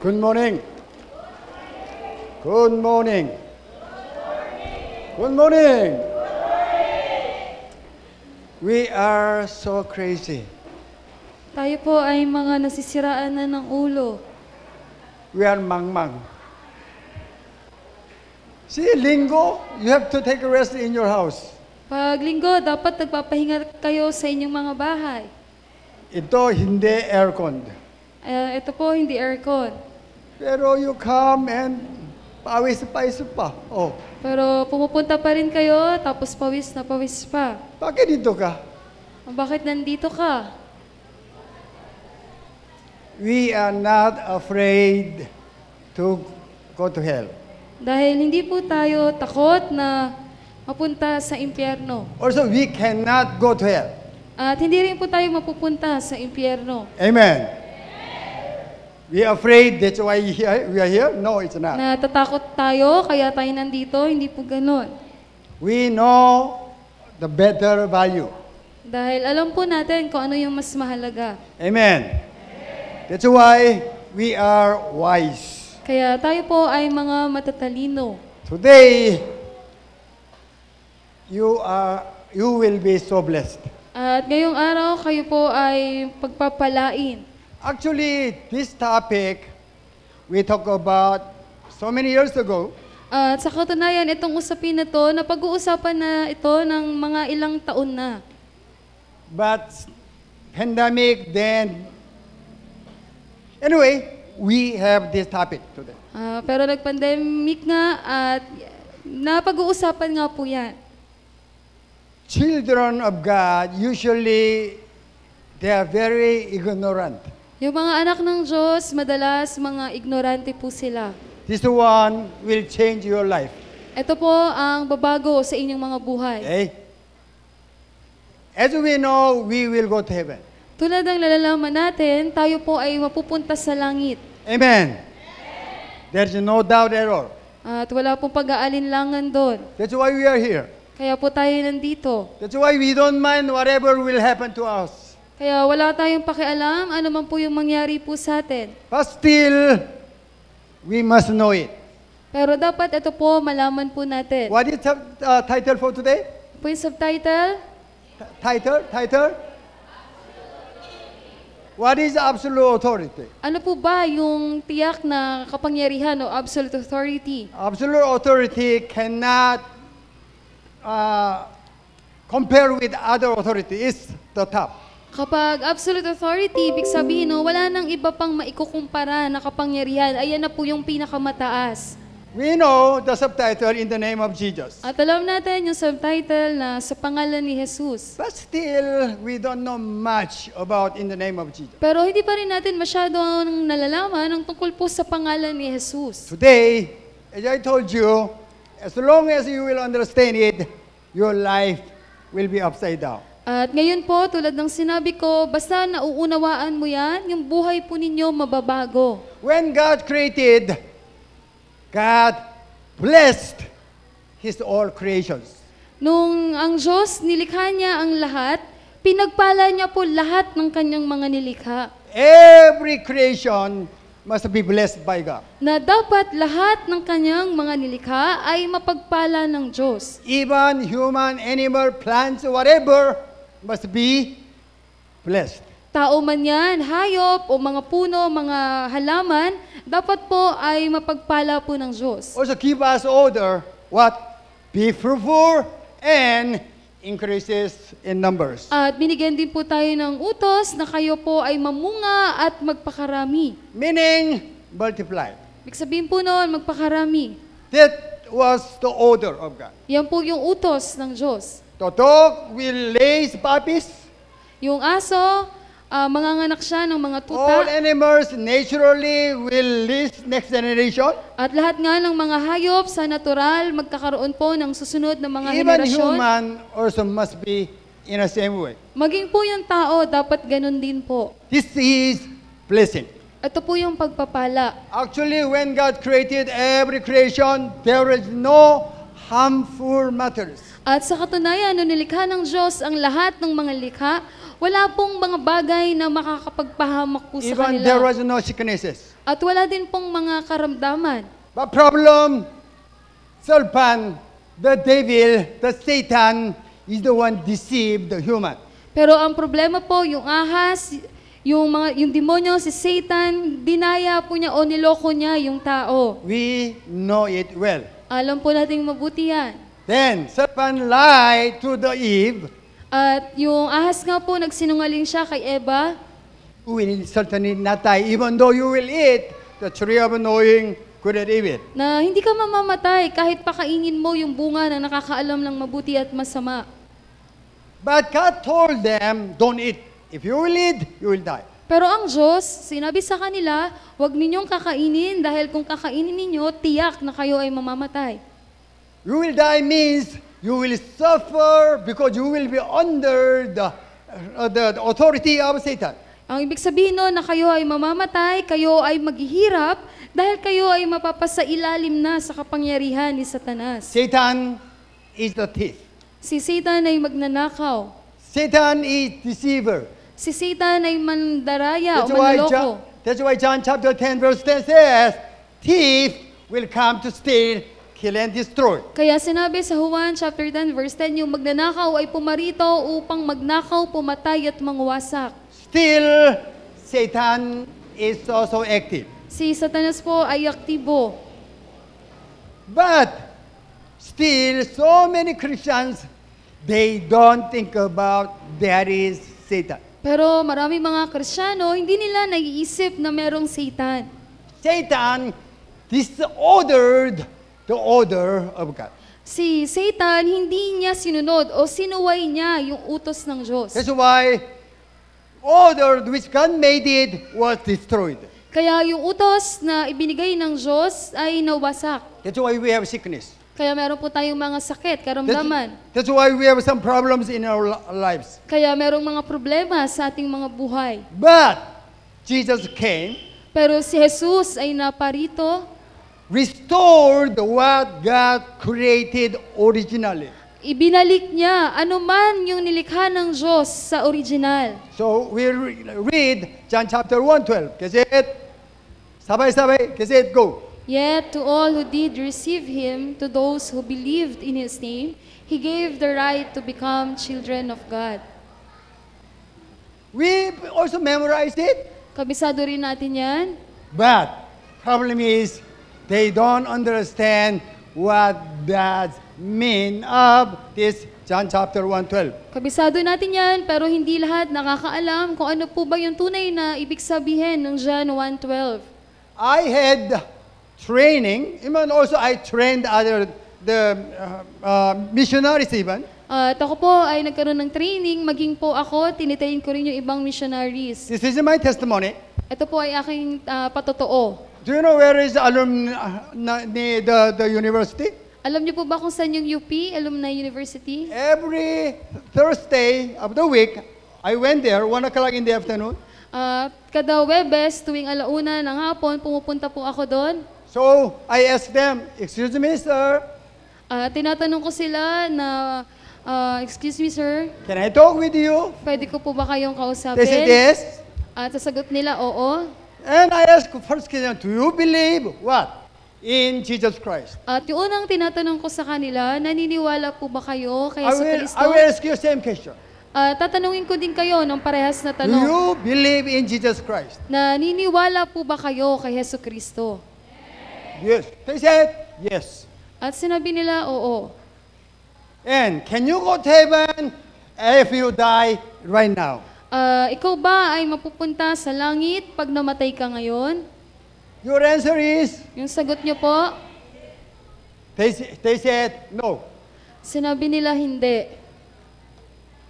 Good morning. Good morning. Good morning. We are so crazy. Tayo po ay mga nasisiraan na ng ulo. We are mangmang. See, Linggo, you have to take a rest in your house. Pag linggo, dapat nagpapahinga kayo sa inyong mga bahay. Ito hindi aircon. Ito po, hindi aircon. Pero you come and pawis-pawis pa. Oh, Pero pumupunta pa rin kayo, tapos pawis na pawis pa. bakit dito ka? Bakit nandito ka? We are not afraid to go to hell. Dahil hindi po tayo takot na mapunta sa impyerno. Also, we cannot go to hell. At hindi rin po tayo mapupunta sa impyerno. Amen. We are afraid, that's why we are here? No, it's not. Natatakot tayo, kaya tayo nandito. Hindi po ganon. We know the better value. Dahil alam po natin kung ano yung mas mahalaga. Amen. That's why we are wise. Kaya tayo po ay mga matatalino. Today, you will be so blessed. At ngayong araw, kayo po ay pagpapalain. Actually, this topic we talked about so many years ago. At sa katunayan, itong usapin na to, napag-uusapan na ito ng mga ilang taon na. But pandemic then, anyway, we have this topic today. Pero nag-pandemic nga at napag-uusapan nga po yan. Children of God, usually, they are very ignorant. Yung mga anak ng Diyos, madalas mga ignorante po sila. This one will change your life. Ito po ang babago sa inyong mga buhay. Okay? As we know, we will go to heaven. Tulad ng nalalaman natin, tayo po ay mapupunta sa langit. Amen. There's no doubt at all. At wala pong pag-aalinlangan doon. That's why we are here. Kaya po tayo nandito. That's why we don't mind whatever will happen to us. Kaya wala tayong pakialam, ano man po yung mangyari po sa atin. But still, we must know it. Pero dapat ito po, malaman po natin. What is the title for today? Po yung subtitle, Title? What is absolute authority? ano po ba yung tiyak na kapangyarihan o absolute authority? Absolute authority cannot compare with other authority. It's the top. Kapag absolute authority, ibig sabihin, no, wala nang iba pang maikukumpara na kapangyarihan. Ayan na po yung pinakamataas. We know the subtitle in the name of Jesus. At alam natin yung subtitle na sa pangalan ni Jesus. But still, we don't know much about in the name of Jesus. Pero hindi pa rin natin masyadong nalalaman ang tungkol po sa pangalan ni Jesus. Today, as I told you, as long as you will understand it, your life will be upside down. At ngayon po, tulad ng sinabi ko, basta nauunawaan mo yan, yung buhay po ninyo mababago. When God created, God blessed His all creations. Nung ang Diyos, nilikha niya ang lahat, pinagpala niya po lahat ng kanyang mga nilikha. Every creation must be blessed by God. Na dapat lahat ng kanyang mga nilikha ay mapagpala ng Diyos. Even human, animal, plants, whatever, must be blessed. Tao man yan, hayop o mga puno, mga halaman, dapat po ay mapagpala po ng Diyos. Also give us order, what? Be fruitful and increases in numbers. At binigyan din po tayo ng utos na kayo po ay mamunga at magpakarami. Meaning, multiply. Ibig sabihin po noon, magpakarami. That was the order of God. Yan po yung utos ng Diyos. The dog will raise puppies. Yung aso, manganganak siya ng mga All tuta. animals naturally will raise next generation. At lahat nga ng mga hayop sa natural, magkakaroon po ng susunod na mga Even henerasyon. human also must be in the same way. Maging po yung tao, dapat ganun din po. This is blessing. Ito po yung pagpapala. Actually, when God created every creation, there is no harmful matters. At sa katunayan, nung nilikha ng Diyos ang lahat ng mga likha, wala pong mga bagay na makakapagpahamak po sa Even there kanila. was no sicknesses. At wala din pong mga karamdaman. But problem, serpent, the devil, the Satan is the one deceived the human. Pero ang problema po, yung ahas, yung demonyo, si Satan, dinaya po niya o niloko niya yung tao. We know it well. Alam po nating mabuti yan. Then serpent lied to the Eve. At yung ahas nga po, nagsinungaling siya kay Eva, You will certainly not die, even though you will eat the tree of knowing good and evil. na hindi ka mamamatay kahit pakainin mo yung bunga na nakakaalam ng mabuti at masama. But God told them, don't eat. If you will eat, you will die. Pero ang Diyos, sinabi sa kanila, huwag ninyong kakainin dahil kung kakainin ninyo, tiyak na kayo ay mamamatay. You will die means you will suffer because you will be under the authority of Satan. Ang ibig sabihin nun na kayo ay mamamatay, kayo ay maghihirap dahil kayo ay mapapasa ilalim na sa kapangyarihan ni Satanas. Satan is the thief. Si Satan ay magnanakaw. Satan is deceiver. Si Satan ay mandaraya o manloko. That's why John chapter 10 verse 10 says, thief will come to steal, kill and destroy. Kaya sinabi sa Juan chapter 10 verse 10, yung magnanakaw ay pumarito upang magnakaw, pumatay at mangwasak. Still, Satan is also active. Si Satanas po ay aktibo. But still, so many Christians, they don't think about there is Satan. Pero marami mga Kristiyano, hindi nila naiisip na merong Satan. Satan disordered the order of God. Si Satan, hindi niya sinunod o sinuway niya yung utos ng Diyos. That's why order which God made it was destroyed. Kaya yung utos na ibinigay ng Diyos ay nawasak. That's why we have sickness. Kaya meron po tayong mga sakit, karamdaman. That's why we have some problems in our lives. Kaya merong mga problema sa ating mga buhay. But Jesus came, Pero si Jesus ay naparito, restored what God created originally. ibinalik niya anuman yung nilikha ng Diyos sa original. So we read John chapter 1:12. Kasi sabay-sabay, kasi go. Yet to all who did receive Him, to those who believed in His name, He gave the right to become children of God. We also memorized it, Kabisado rin natin yan. but problem is they don't understand what does mean of this John chapter 1:12. Kabisado natin yan, pero hindi lahat nakakaalam kung ano po ba yung tunay na ibig sabihin ng John 1:12. I had training, even also I trained the missionaries even. At ako po ay nagkaroon ng training, maging po ako, tinitrain ko rin yung ibang missionaries. This is my testimony. Ito po ay aking patotoo. Do you know where is the the university? Alam niyo po ba kung saan yung UP, Alumni University? Every Thursday of the week, I went there, 1 o'clock in the afternoon. Kada Webes, tuwing alauna ng hapon, pumupunta po ako doon. So I asked them, excuse me, sir, Tinatanong ko sila na, excuse me sir, can I talk with you? pwede ko po ba kayong kausapin? They said yes. At sasagot nila, oo. And I asked first question, do you believe what? In Jesus Christ. At yung unang tinatanong ko sa kanila, naniniwala po ba kayo kay I Yesu will, Kristo? I will ask you same question. Tatanungin ko din kayo ng parehas na Do tanong. you believe in Jesus Christ? Naniniwala po ba kayo kay Yesu Kristo? Yes. They said yes. At sinabi nila, oo. And can you go to heaven if you die right now? Ikaw ba ay mapupunta sa langit pag namatay ka ngayon? Your answer is, Yung sagot niyo po, they said no. sinabi nila hindi.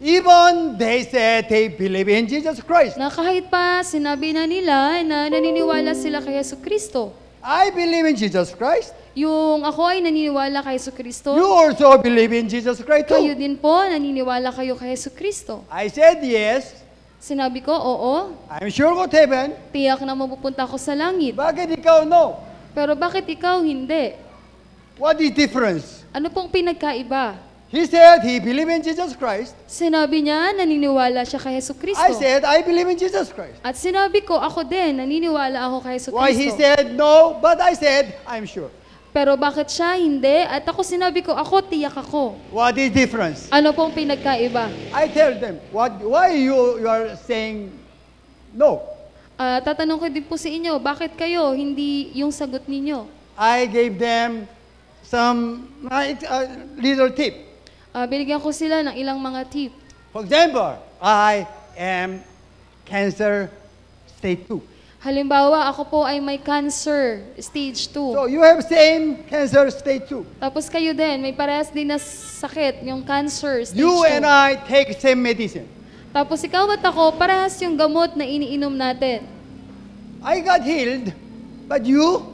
Even they said they believe in Jesus Christ. Na kahit pa sinabi na nila na naniniwala sila kay Yesu Kristo. I believe in Jesus Christ. Yung ako ay naniniwala kay Yesu Kristo. You also believe in Jesus Christ Kayo too. din po, naniniwala kayo kay Yesu Kristo. I said yes. Sinabi ko, oo, I'm sure go to heaven. tiyak na mapupunta ako sa langit. Bakit ikaw no? Pero bakit ikaw hindi? What is difference? Ano pong pinagkaiba? He said he believed in Jesus Christ. Sinabi niya, naniniwala siya kay Hesus Kristo. I said I believe in Jesus Christ. At sinabi ko, ako din, naniniwala ako kay Hesus Why he Kristo. said no, but I said I'm sure. Pero bakit siya hindi? At ako sinabi ko, ako tiyak ako. What is difference? Ano pong pinagkaiba? I tell them, why you are saying no? Tatanong ko din po sa inyo, bakit kayo hindi yung sagot ninyo? I gave them some little tip. Binigyan ko sila ng ilang mga tip. For example, I am cancer stage 2. Halimbawa, ako po ay may cancer, stage 2. So you have same cancer stage 2. Tapos kayo din, may parehas din na sakit, yung cancer, stage You 2. and I take same medicine. Tapos ikaw at ako, parehas yung gamot na iniinom natin. I got healed, but you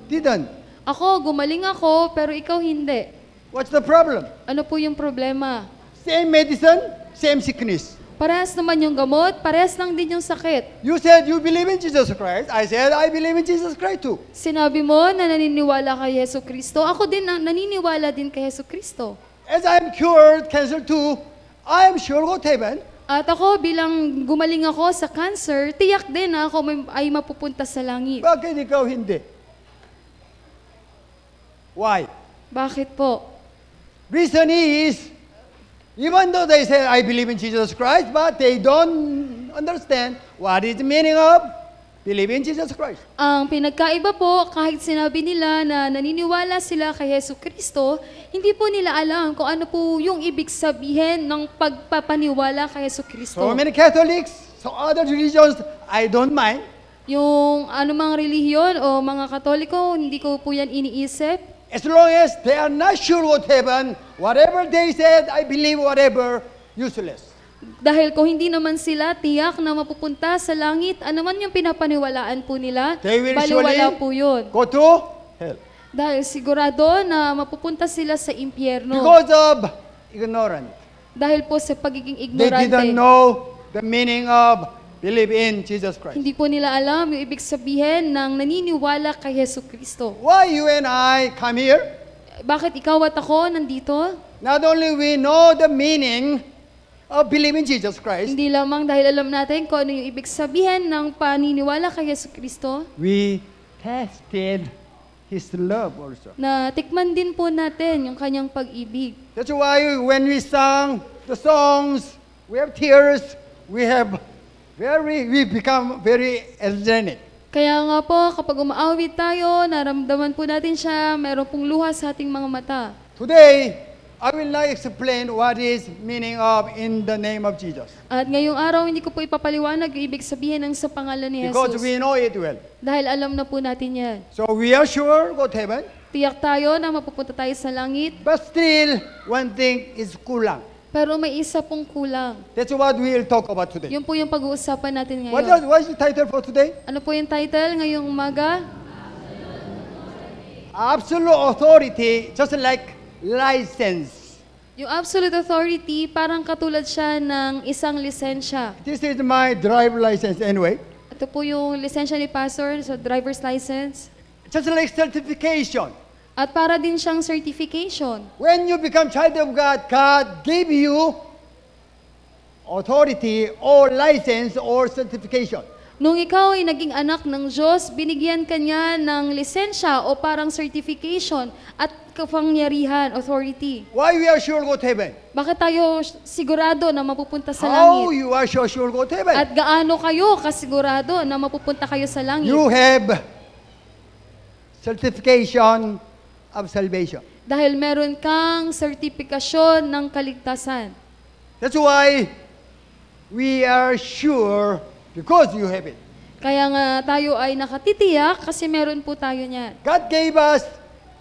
didn't. Ako, gumaling ako, pero ikaw hindi. What's the problem? Ano po yung problema? Same medicine, same sickness. Parehas naman yung gamot, parehas lang din yung sakit. You said you believe in Jesus Christ. I said I believe in Jesus Christ too. Sinabi mo na naniniwala kay Hesus Kristo. Ako din naniniwala din kay Hesus Kristo. As I'm cured cancer too, I am sure go to heaven. At ako, bilang gumaling ako sa cancer, tiyak din na ako ay mapupunta sa langit. Bakit ikaw hindi? Why? Bakit po? Reason is, even though they say I believe in Jesus Christ, but they don't understand what is the meaning of believe in Jesus Christ. Ang pinagkaiba po, kahit sinabi nila na naniniwala sila kay Hesus Kristo, hindi po nila alam kung ano po yung ibig sabihin ng pagpapaniwala kay Hesus Kristo. So many Catholics, so other religions, I don't mind. Yung anumang relihiyon o mga Katoliko, hindi ko po yan iniisip. As long as they are not sure what heaven, whatever they said, I believe whatever, useless. Dahil kung hindi naman sila tiyak na mapupunta sa langit, anuman yung pinapaniwalaan po nila, They will baliwala surely po yun. go to hell. Dahil sigurado na mapupunta sila sa impyerno. Because of ignorance. Dahil po sa pagiging They ignorante. didn't know the meaning of believe in Jesus Christ. Hindi po nila alam yung ibig sabihin ng naniniwala kay Hesus Kristo. Why you and I come here? Bakit ikaw at ako nandito? Not only we know the meaning of believe in Jesus Christ, Hindi lamang dahil alam natin kung ano yung ibig sabihin ng paniniwala kay Hesus Kristo, we tested His love also. na tikman din po natin yung kanyang pag-ibig. That's why when we sang the songs, we have tears, we become very energetic. Kaya nga po, kapag umaawit tayo, naramdaman po natin siya, mayroon pong luha sa ating mga mata. Today, I will not explain what is meaning of in the name of Jesus. At ngayong araw, hindi ko po ipapaliwanag yung ibig sabihin ng sa pangalan ni Because Jesus. we know it well. Dahil alam na po natin yan. So we are sure go to heaven. Tiyak tayo na mapupunta tayo sa langit, But still, one thing is kulang. pero may isa pong kulang. That's what we will talk about today. Yun po yung pag-uusapan natin What ngayon. is the title for today? Ano po yung title ngayong umaga? Absolute authority, just like license. Yung absolute authority, parang katulad siya ng isang lisensya. This is my driver license anyway. Ito po yung lisensya ni Pastor sa driver's license. Just like certification. At para din siyang certification. When you become child of God, God gave you authority or license or certification. Nung ikaw ay naging anak ng Diyos, binigyan ka niya ng lisensya o parang certification at kapangyarihan, authority. Why we are sure go to heaven? Bakit tayo sigurado na mapupunta sa How langit? you are so sure go to heaven? At gaano kayo kasigurado na mapupunta kayo sa langit? You have certification of salvation. Dahil meron kang sertifikasyon ng kaligtasan. That's why we are sure because you have it. Kaya nga tayo ay nakatitiyak kasi meron po tayo niyan. God gave us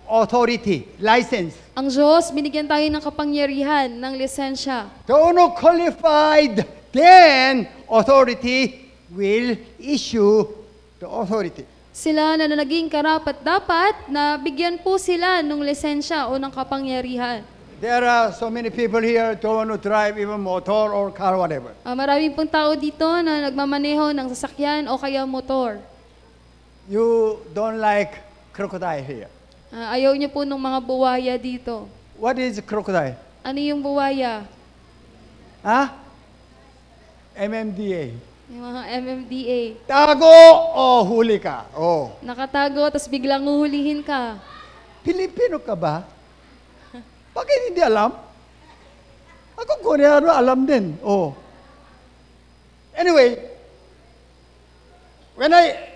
authority, license. Ang Diyos, binigyan tayo ng kapangyarihan, ng lisensya. The one who qualified, then authority will issue the authority. Sila na naging karapat-dapat na bigyan po sila ng lisensya o ng kapangyarihan. There are so many people here don't want to drive even motor or car, whatever. Maraming pong tao dito na nagmamaneho ng sasakyan o kaya motor. You don't like crocodile here. Ayaw niyo po ng mga buwaya dito. What is crocodile? Ano yung buwaya? Ha? MMDA. Yung mga MMDA. Tago o huli ka? Oh. Nakatago, tapos biglang uhulihin ka. Pilipino ka ba? Bakit hindi alam? Ako Koreano, alam din. Oh. Anyway, when I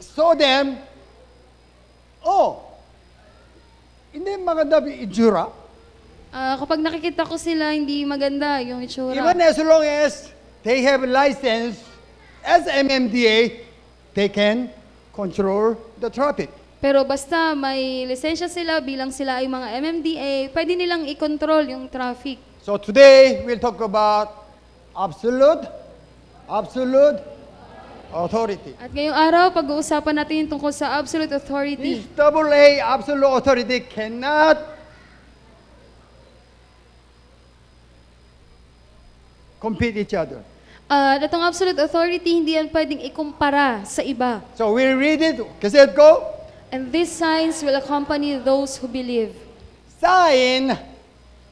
saw them, hindi maganda itsura. Kapag nakikita ko sila, hindi maganda yung itsura. Even as long as they have license as MMDA, they can control the traffic. Pero basta may lisensya sila, bilang sila ay mga MMDA, pwede nilang i-control yung traffic. So today, we'll talk about absolute authority. At ngayong araw, pag-uusapan natin tungkol sa absolute authority. This AA, absolute authority, cannot compete each other. At itong absolute authority, hindi yan pwedeng ikumpara sa iba. So we'll read it. Kasi go. And these signs will accompany those who believe. Sign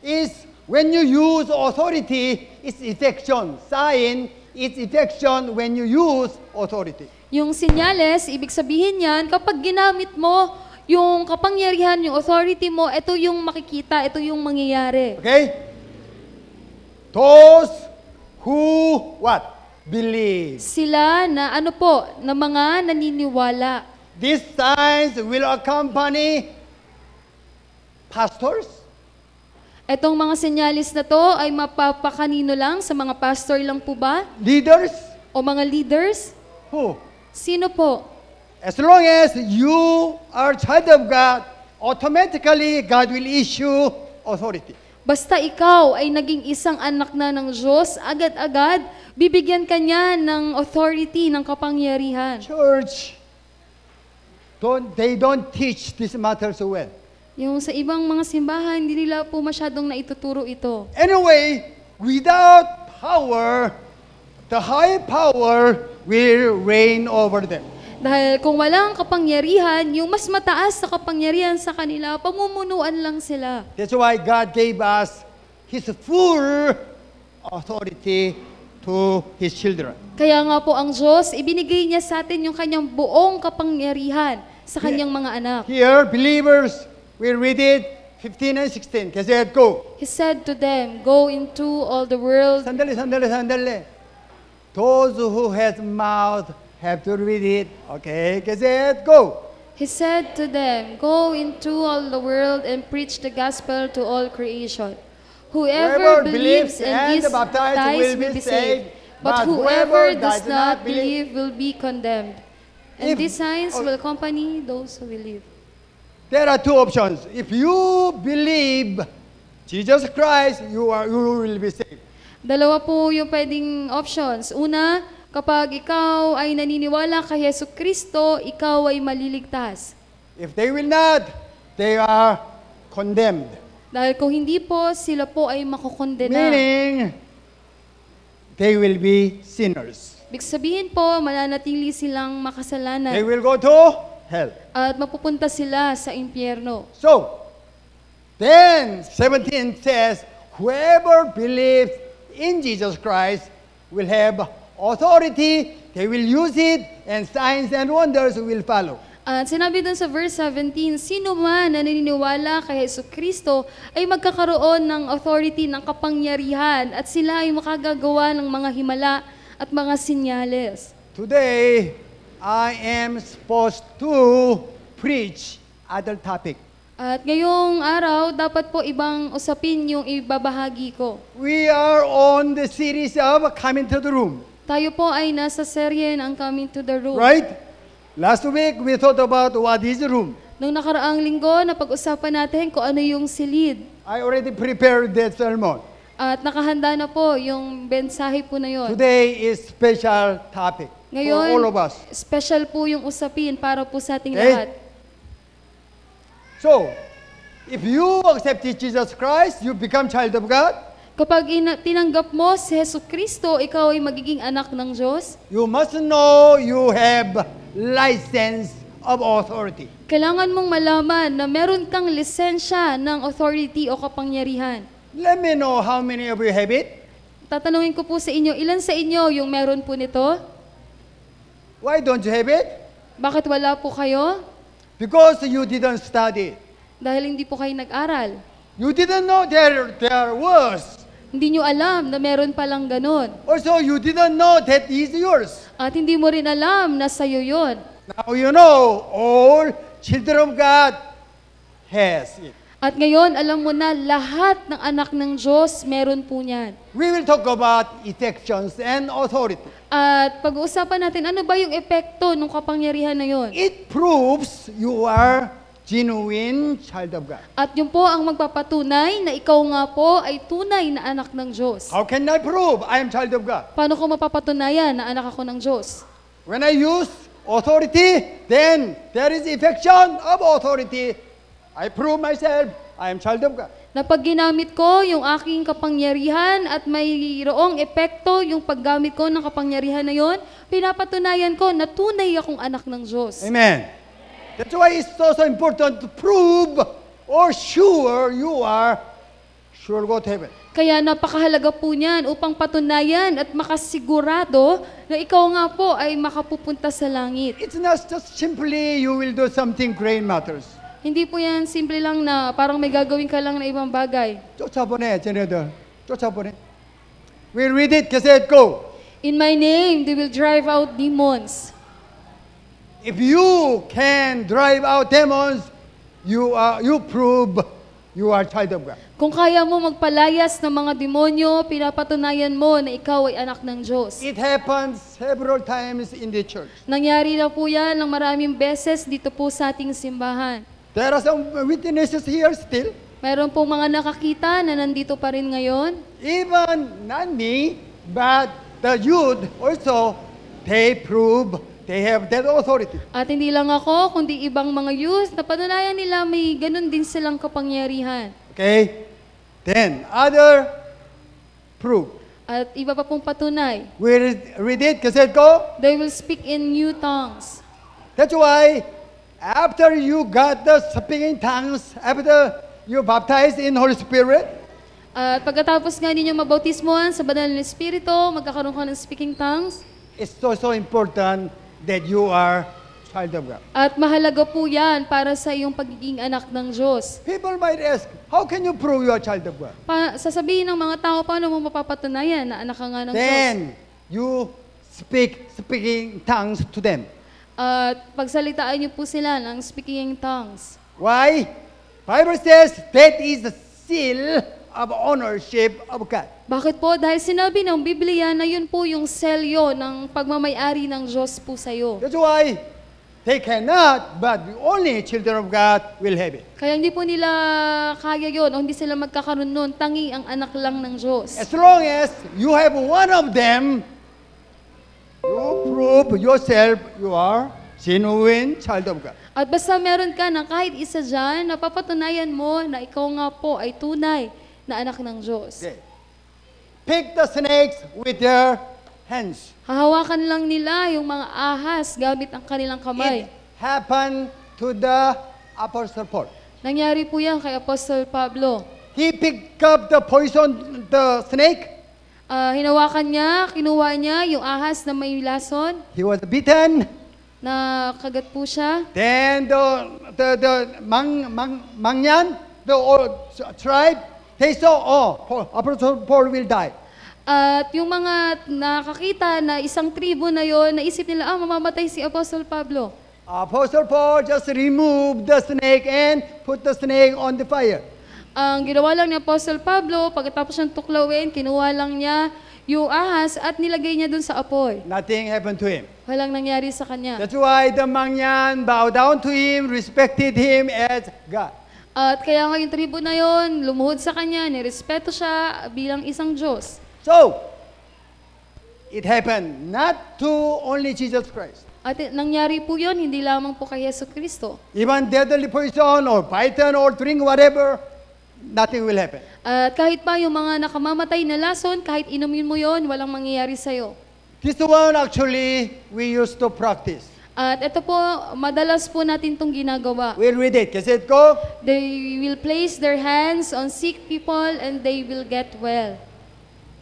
is when you use authority, it's effection. Sign is effection when you use authority. Yung senyales, ibig sabihin yan, kapag ginamit mo yung kapangyarihan, yung authority mo, ito yung makikita, ito yung mangyayari. Okay? Those who what? Believe. Sila na ano po, na mga naniniwala. These signs will accompany pastors, Etong mga senyalis na to ay mapapakanino lang, sa mga pastor lang po ba? leaders. O mga leaders? Who? Sino po? As long as you are child of God, automatically God will issue authority. Basta ikaw ay naging isang anak na ng Diyos, agad-agad, bibigyan ka niya ng authority, ng kapangyarihan. Church, they don't teach this matter so well. Yung sa ibang mga simbahan, hindi nila po masyadong naituturo ito. Anyway, without power, the high power will reign over them. Dahil kung walang kapangyarihan, yung mas mataas na kapangyarihan sa kanila, pamumunuan lang sila. That's why God gave us His full authority to His children. Kaya nga po ang Diyos, ibinigay niya sa atin yung kanyang buong kapangyarihan sa kanyang mga anak. Here, believers, we read it 15 and 16. Kasi go. He said to them, "Go into all the world." Sandali. Those who has mouth have to read it. Okay, kasi go. He said to them, "Go into all the world and preach the gospel to all creation. Whoever believes and is baptized will be saved, but whoever does not believe will be condemned. And these signs will accompany those who believe." There are two options. If you believe Jesus Christ, you will be saved. Dalawa po yung pwedeng options. Una, kapag ikaw ay naniniwala kay Yesu Kristo, ikaw ay maliligtas. If they will not, they are condemned. Dahil kung hindi po, sila po ay makukondena. Meaning, they will be sinners. Ibig sabihin po, mananatili silang makasalanan. They will go to hell. At mapupunta sila sa impyerno. So, then 17 says, whoever believes in Jesus Christ will have authority, they will use it, and signs and wonders will follow. At sinabi dun sa verse 17, sino man na naniniwala kay Yesu Kristo ay magkakaroon ng authority, ng kapangyarihan, at sila ay makagagawa ng mga himala at mga sinyales. Today, I am supposed to preach other topic. At ngayong araw, dapat po ibang usapin yung ibabahagi ko. We are on the series of Coming to the Room. Tayo po ay nasa serye ng Coming to the Room. Right? Last week, we thought about what is the room. Nung nakaraang linggo, napag-usapan natin kung ano yung silid. I already prepared that sermon. At nakahanda na po yung mensahe po na yon. Today is special topic for all of us. Special po yung usapin para po sa ating Okay. lahat. So, if you accept Jesus Christ, you become child of God. Kapag tinanggap mo si Yesu Kristo, ikaw ay magiging anak ng Diyos. You must know you have license of authority. Kailangan mong malaman na meron kang lisensya ng authority o kapangyarihan. Let me know how many of you have it. Tatanungin ko po sa inyo, ilan sa inyo yung meron po nito? Why don't you have it? Bakit wala po kayo? Because you didn't study. Dahil hindi po kayo nag-aral. You didn't know there was. Hindi nyo alam na meron palang ganun. Also, you didn't know that is yours. At hindi mo rin alam na sa'yo yun. Now you know all children of God has it. At ngayon, alam mo na lahat ng anak ng Diyos meron po niyan. We will talk about effections and authority. At pag-uusapan natin, ano ba yung epekto ng kapangyarihan na yun? It proves you are genuine child of God. At yun po ang magpapatunay na ikaw nga po ay tunay na anak ng Diyos. How can I prove I am child of God? Paano ko mapapatunayan na anak ako ng Diyos? When I use authority, then there is effection of authority. I prove myself I am child of God. Na pag ginamit ko yung aking kapangyarihan at mayroong epekto yung paggamit ko ng kapangyarihan na yon, pinapatunayan ko na tunay akong anak ng Diyos. Amen. That's why it's so important to prove or sure you are sure go to heaven. Kaya napakahalaga po niyan upang patunayan at makasigurado na ikaw nga po ay makapupunta sa langit. It's not just simply you will do something great matters. Hindi po yan simple lang na parang may gagawin ka lang na ibang bagay. 쫓아보내, 쟤네들. 쫓아보내. We read it, kasi go. In my name, they will drive out demons. If you can drive out demons, you prove you are child of God. Kung kaya mo magpalayas ng mga demonyo, pinapatunayan mo na ikaw ay anak ng Diyos. It happens several times in the church. Nangyari na po yan ng maraming beses dito po sa ating simbahan. There are some witnesses here still. Mayroon po mga nakakita na nandito pa rin ngayon. Even not me, but the youth also, they prove they have that authority. At hindi lang ako, kundi ibang mga youth na patunayan nila may ganun din silang kapangyarihan. Okay? Then, other proof. At iba pa pong patunay. We read it, kasi go. They will speak in new tongues. That's why, after you got the speaking tongues, after you baptized in Holy Spirit, At pagkatapos nga ninyo mabautismohan sa banal na Espiritu, magkakaroon ka ng speaking tongues. it's so important that you are child of God. At mahalaga po yan para sa iyong pagiging anak ng Diyos. People might ask, how can you prove you are child of God? Sasabihin ng mga tao, paano mo mapapatunayan na anak ka nga ng Diyos? Then, you speaking tongues to them. At pagsalitaan niyo po sila ng speaking tongues. Why? Bible says that is the seal of ownership of God. Bakit po? Dahil sinabi ng Biblia na yun po yung selyo ng pagmamayari ng Diyos po sa iyo. That's why they cannot, but only children of God will have it. Kaya hindi po nila kaya yun o hindi sila magkakaroon nun. Tangi ang anak lang ng Diyos. As long as you have one of them, you prove yourself you are genuine child of God. At basta meron ka na kahit isa dyan, napapatunayan mo na ikaw nga po ay tunay na anak ng Diyos. Okay. Pick the snakes with their hands. Hahawakan lang nila yung mga ahas gamit ang kanilang kamay. It happened to the Apostle Paul. Nangyari po yan kay Apostol Pablo. He picked up the poison, the snake. Hinawakan niya, kinuha niya yung ahas na may lason, He was bitten. na kagat po siya. Then the Mangyan, the old tribe, they saw, Apostle Paul will die. At yung mga nakakita na isang tribo na yon, naisip nila, mamamatay si Apostol Pablo. Apostle Paul just removed the snake and put the snake on the fire. Ang ginawa lang ni Apostol Pablo, pagkatapos niyang tuklawin, kinuha lang niya yung ahas at nilagay niya dun sa apoy. Nothing happened to him. Walang nangyari sa kanya. That's why the Mangyan bowed down to him, respected him as God. At kaya nga yung tribo na yon, lumuhod sa kanya, nirespeto siya bilang isang Diyos. So, it happened not to only Jesus Christ. At nangyari po yun, hindi lamang po kay Yesu Cristo. Even deadly poison or python or drink whatever, nothing will happen. At kahit pa yung mga nakamamatay na lason, kahit inumin mo yon, walang mangyayari sa'yo. This one actually we used to practice. At ito po, madalas po natin itong ginagawa. We'll read it. Kasi it go. They will place their hands on sick people and they will get well.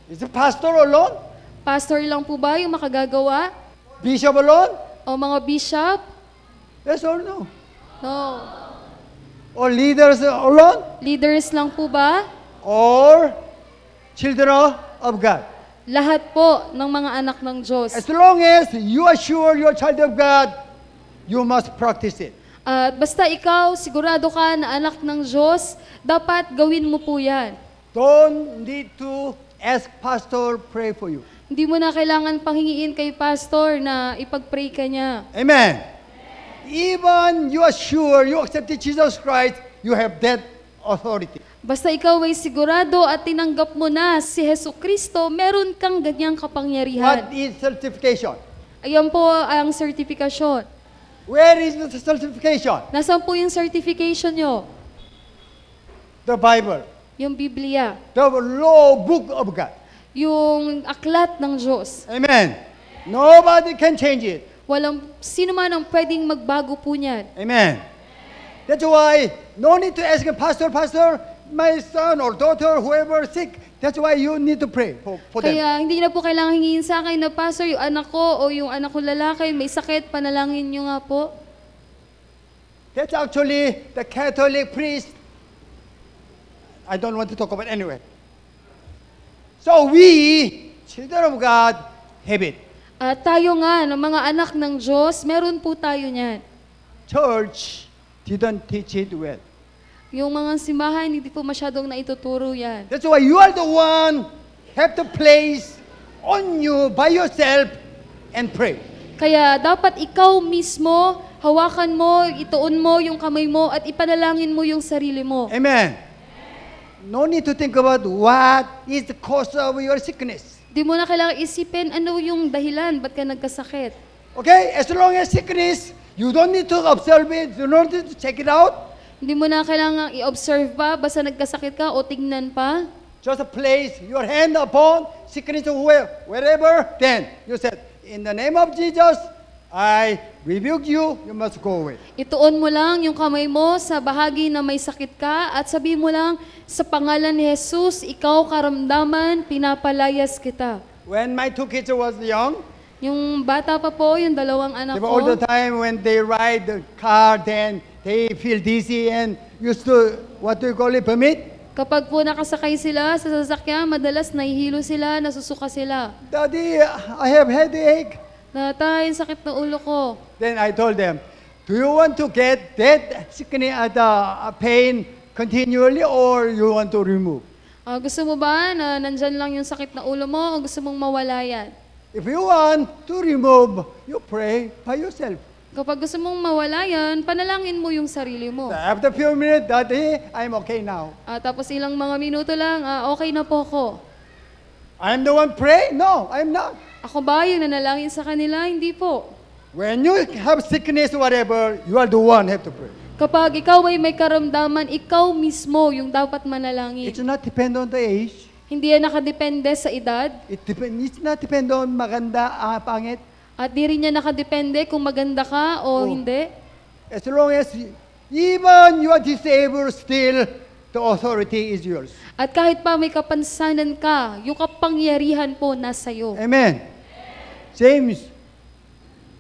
Is the pastor alone? Pastor lang po ba yung makagagawa? Bishop alone? O mga bishop? Yes or no? No. Or leaders alone? Leaders lang po ba? Or children of God? Lahat po ng mga anak ng Diyos. As long as you are sure you're a child of God, you must practice it. At basta ikaw, sigurado ka na anak ng Diyos, dapat gawin mo po yan. Don't need to ask pastor pray for you. Hindi mo na kailangan panghingiin kay pastor na ipag-pray ka niya. Amen. Even you are sure you accepted Jesus Christ, you have that authority. Basta ikaw ay sigurado at tinanggap mo na si Hesus Kristo, meron kang ganyang kapangyarihan. What is certification? Ayan po ang certification. Where is the certification? Nasaan po yung certification nyo? The Bible. Yung Biblia. The law book of God. Yung aklat ng Diyos. Amen. Nobody can change it. Walang sino man ang pwedeng magbago po niyan. Amen. That's why no need to ask a pastor, my son or daughter, whoever sick. That's why you need to pray for them. Kaya hindi na po kailangan hingin sa akin na pastor, yung anak ko o yung anak ko lalaki may sakit, panalangin nyo nga po. That's actually the Catholic priest. I don't want to talk about it anyway. So we, children of God, have it. At tayo nga, ng mga anak ng Diyos, meron po tayo niyan. Church didn't teach it well. Yung mga simbahan, hindi po masyadong naituturo yan. That's why you are the one have to place on you by yourself and pray. Kaya dapat ikaw mismo, hawakan mo, ituon mo yung kamay mo at ipanalangin mo yung sarili mo. Amen. No need to think about what is the cause of your sickness. Di mo na kailangan isipin ano yung dahilan, ba't ka nagkasakit. Okay? As long as sickness, you don't need to observe it, you don't need to check it out. Hindi mo na kailangan i-observe pa, basta nagkasakit ka o tingnan pa. Just place your hand upon sickness wherever, then you said, in the name of Jesus, I rebuke you, you must go away. Ituon mo lang yung kamay mo sa bahagi na may sakit ka at sabihin mo lang, sa pangalan ni Jesus, ikaw karamdaman, pinapalayas kita. When my two kids was young, Yung bata pa po, yung dalawang anak all the ko, time when they ride the car, then they feel dizzy and used to, what do you call it, vomit? kapag po nakasakay sila sa sasakyan, madalas nahihilo sila, nasusuka sila. Daddy, I have headache. Tatay, sakit na ulo ko. Then I told them, do you want to get that sickness, pain continually or you want to remove? Gusto mo ba na nandyan lang yung sakit na ulo mo o gusto mong mawala yan? If you want to remove, you pray by yourself. Kapag gusto mong mawala yan, panalangin mo yung sarili mo. After a few minutes, Daddy, I'm okay now. Tapos ilang mga minuto lang, okay na po ako. I'm the one pray? No, I'm not. Ako ba yung nanalangin sa kanila? Hindi po. When you have sickness, whatever, you are the one have to pray. Kapag ikaw ay may karamdaman, ikaw mismo yung dapat manalangin. It's not depend on the age. Hindi yan nakadepende sa edad. It's not depend on maganda, pangit. At di rin yan nakadepende kung maganda ka o hindi. As long as even you are disabled, still the authority is yours. At kahit pa may kapansanan ka, yung kapangyarihan po nasa iyo. Amen. James,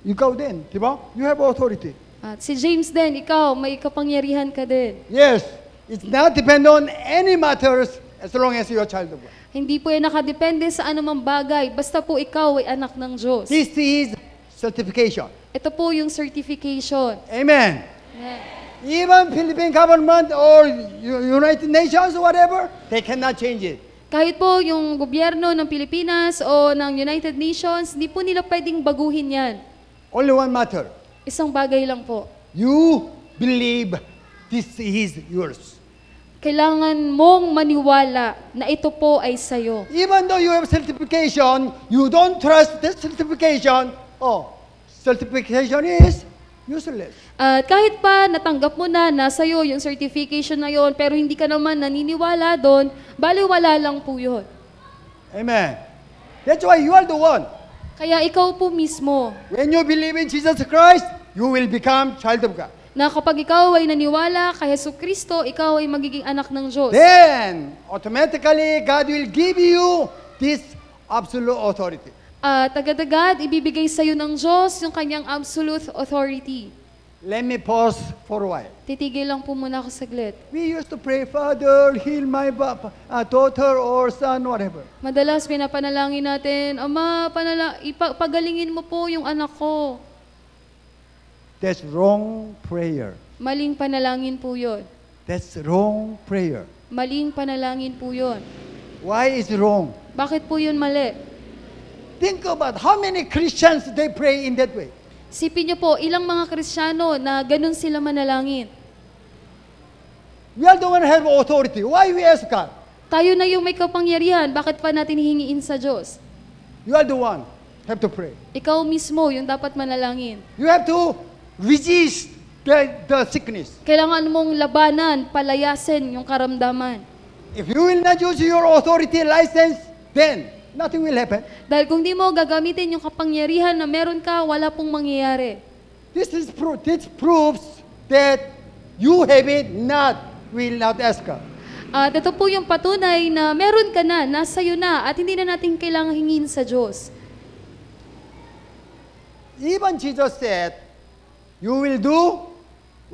ikaw din, di ba? You have authority. At si James din, ikaw, may kapangyarihan ka din. Yes, it's not depend on any matters as long as you are a child of God. Hindi po yan nakadepende sa anumang bagay, basta po ikaw ay anak ng Diyos. This is certification. Ito po yung certification. Amen. Amen. Even Philippine government or United Nations, whatever, they cannot change it. Kahit po yung gobyerno ng Pilipinas o ng United Nations, hindi po nila pwedeng baguhin yan. Only one matter. Isang bagay lang po. You believe this is yours. Kailangan mong maniwala na ito po ay sa'yo. Even though you have certification, you don't trust that certification. Oh, certification is useless. At kahit pa natanggap mo na sa'yo yung certification na yon, pero hindi ka naman naniniwala doon, baliwala lang po yun. Amen. That's why you are the one Kaya ikaw po mismo, When you believe in Jesus Christ, you will become child of God. na kapag ikaw ay naniwala kay Jesucristo, ikaw ay magiging anak ng Diyos. Then, automatically, God will give you this absolute authority. At agad-agad, ibibigay sa iyo ng Diyos yung kanyang absolute authority. Let me pause for a while. Titigil lang po muna ako saglit. We used to pray, Father, heal my daughter or son, whatever. Madalas pinapanalangin natin, Ama, pagalingin mo po yung anak ko. That's wrong prayer. Maling panalangin po yun. That's wrong prayer. Maling panalangin po yun. Why is it wrong? Bakit po yun mali? Think about how many Christians they pray in that way. Sipin niyo po, ilang mga Kristiyano na ganun sila manalangin. We are the one who have authority. Why we ask God? Tayo na yung may kapangyarihan, bakit pa natin hihingiin sa Diyos? You are the one have to pray. Ikaw mismo yung dapat manalangin. You have to resist the sickness. Kailangan mong labanan, palayasin yung karamdaman. If you will not use your authority license, then nothing will happen. Dahil kung di mo gagamitin yung kapangyarihan na meron ka, wala pong mangyayari. This proves that you have it, will not ask God. At ito po yung patunay na meron ka na, nasa iyo na, at hindi na natin kailangang hingin sa Diyos. Even Jesus said, you will do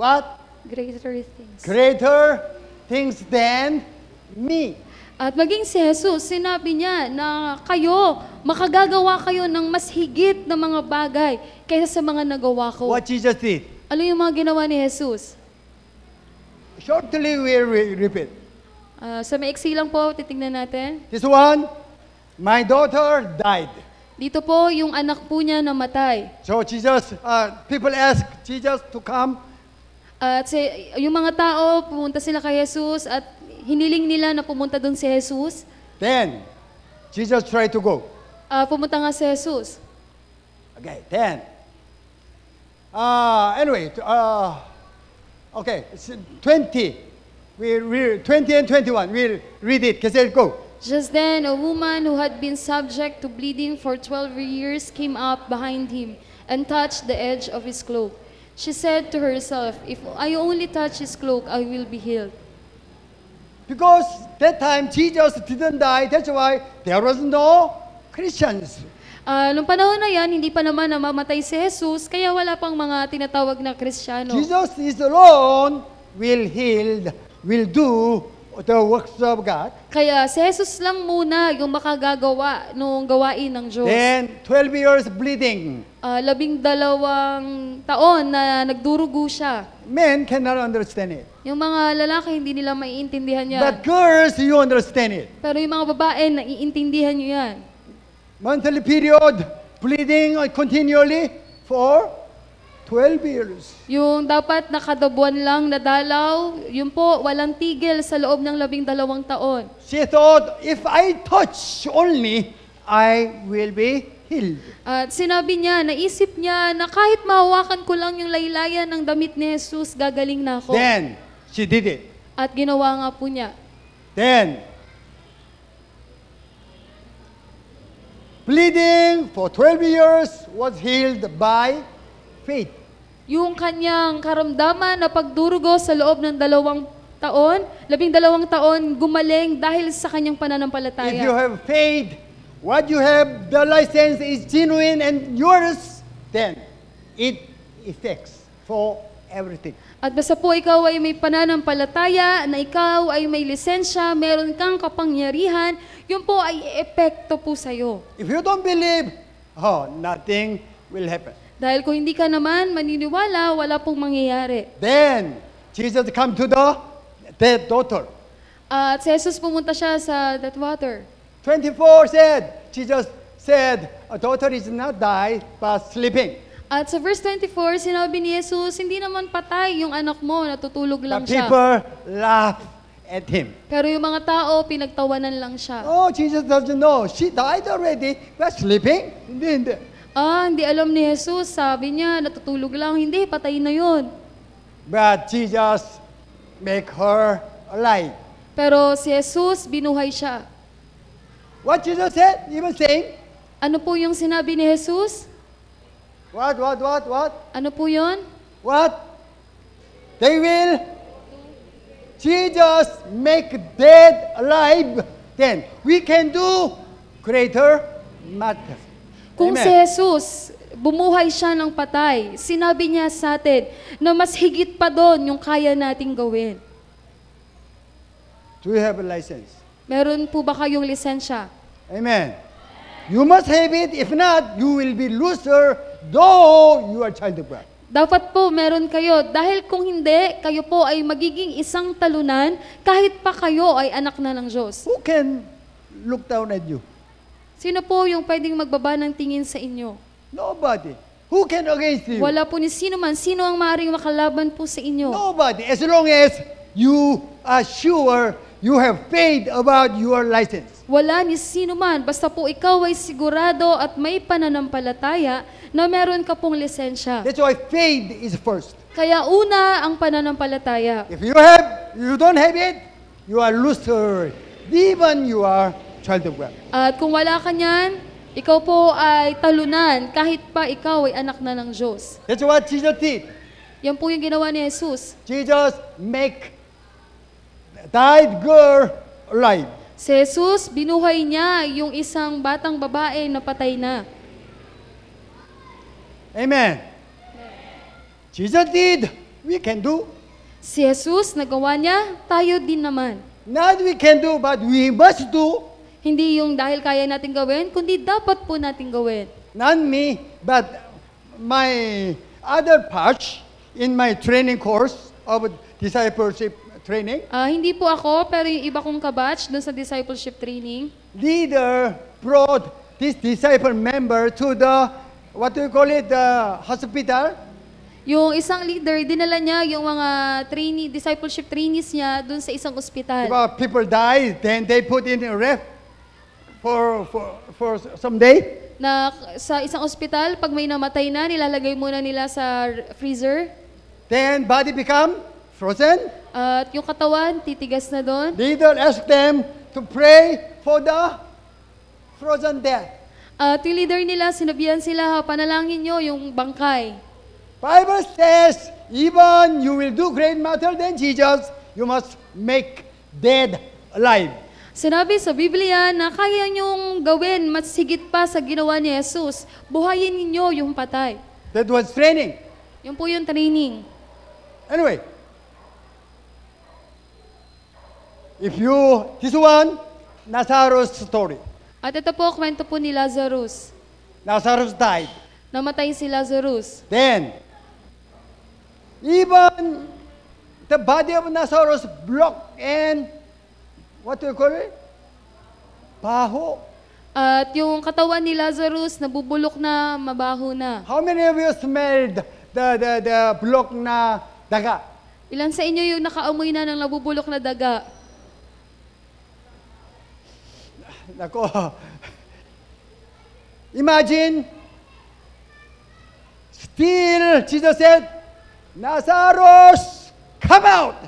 what? Greater things. Greater things than me. At maging si Jesus, sinabi niya na kayo, makagagawa kayo ng mas higit na mga bagay kaysa sa mga nagawa ko. What Jesus did? Ano yung mga ginawa ni Jesus? Shortly we repeat. Sa maiksi lang po, titingnan natin. This one, my daughter died. Dito po, yung anak po niya namatay. So Jesus, people ask Jesus to come. At yung mga tao, pumunta sila kay Jesus at hiniling nila na pumunta doon si Jesus. Then, Jesus tried to go. Pumunta nga si Jesus. Okay, then. Anyway, okay, 20. 20 and 21. We'll read it. Kasi go. Just then, a woman who had been subject to bleeding for 12 years came up behind him and touched the edge of his cloak. She said to herself, if I only touch his cloak, I will be healed. Because that time Jesus didn't die, that's why there was no Christians. Nung panahon na yan, hindi pa naman namamatay si Jesus, kaya wala pang mga tinatawag na Kristiyano. Jesus is alone will do the works of God. Kaya si Jesus lang muna yung makagagawa nung gawain ng Diyos. Then 12 years bleeding. 12 taon na nagdurugo siya. Men cannot understand it. Yung mga lalaki hindi nila maiintindihan yan. But girls, you understand it. Pero yung mga babae, naiintindihan nyo yan. Monthly period, bleeding continually for 12 years. Yung dapat nakadabuan lang na dalaw, yun po, walang tigil sa loob ng 12 taon. She thought, if I touch only, I will be healed. At sinabi niya, naisip niya na kahit mahawakan ko lang yung laylayan ng damit ni Jesus, gagaling na ako. Then, she did it. At ginawa nga po niya. Then, bleeding for 12 years was healed by faith. Yung kanyang karamdaman na pagdurugo sa loob ng 12 taon, gumaling dahil sa kanyang pananampalataya. If you have faith, what you have, the license is genuine and yours, then it affects for everything. At basta po ikaw ay may pananampalataya, na ikaw ay may lisensya, meron kang kapangyarihan, yun po ay epekto po sa'yo. If you don't believe, nothing will happen. Dahil kung hindi ka naman maniniwala, wala pong mangyayari. Then, Jesus come to that daughter. At si Jesus pumunta siya sa that water. 24 said, Jesus said, a daughter is not died, but sleeping. At sa verse 24, sinabi ni Jesus, hindi naman patay yung anak mo, natutulog lang But siya. people laugh at him. Pero yung mga tao, pinagtawanan lang siya. Oh, Jesus doesn't know. She died already, but sleeping? Hindi. Hindi alam ni Jesus. Sabi niya, natutulog lang. Hindi, patay na yun. But Jesus make her alive. Pero si Jesus, binuhay siya. What Jesus said, even saying, Ano po yung sinabi ni Jesus? What? Ano po yun? What? They will, Jesus make dead alive, then we can do greater matters. Kung Amen. si Jesus, bumuhay siya ng patay, sinabi niya sa atin na mas higit pa doon yung kaya nating gawin. Do you have a license? Meron po ba kayong lisensya? Amen. You must have it. If not, you will be loser, though you are child of God. Dapat po meron kayo. Dahil kung hindi, kayo po ay magiging isang talunan kahit pa kayo ay anak na ng Diyos. Who can look down at you? Sino po yung pwedeng magbaba ng tingin sa inyo? Nobody. Who can against you? Wala po ni sino man. Sino ang maaaring makalaban po sa inyo? Nobody. As long as you are sure you have faith about your license. Wala ni sino man. Basta po ikaw ay sigurado at may pananampalataya na meron ka pong lisensya. That's why faith is first. Kaya una ang pananampalataya. If you don't have it, you are loser. Even you are child of God. At kung wala ka niyan, ikaw po ay talunan kahit pa ikaw ay anak na ng Diyos. That's what Jesus did. Yan po yung ginawa ni Jesus. Jesus make died girl alive. Si Jesus, binuhay niya yung isang batang babae na patay na. Amen. Jesus did, we can do. Si Jesus, nagawa niya, tayo din naman. Not we can do, but we must do. Hindi yung dahil kaya natin gawin, kundi dapat po natin gawin. Not me, but my other parts in my training course of discipleship training. Hindi po ako, pero yung iba kong kabatch dun sa discipleship training, Leader brought this disciple member to the, what do you call it, the hospital. yung isang leader, dinala niya yung mga discipleship trainees niya dun sa isang ospital. About people die, then they put in a ref for some day. Na sa isang ospital, pag may namatay na, nilalagay muna nila sa freezer. Then body become frozen. At yung katawan, titigas na doon. Leader asked them to pray for the frozen death. At yung leader nila, sinabihan sila, panalangin nyo yung bangkay. Bible says, even you will do great matter than Jesus, you must make dead alive. Sinabi sa Biblia na kaya nyong gawin mas higit pa sa ginawa ni Jesus. Buhayin ninyo yung patay. That was training. Yun po yung training. Anyway, this one, Lazarus story. At ito po, kwento po ni Lazarus. Lazarus died. Namatay si Lazarus. Then, even the body of Lazarus blocked and, what do you call it? Baho. At yung katawan ni Lazarus, nabubulok na, mabaho na. How many of you smelled the block na daga? Ilan sa inyo yung nakaamoy na ng nabubulok na daga? Nako. Imagine, still, Jesus said, Lazarus, come out!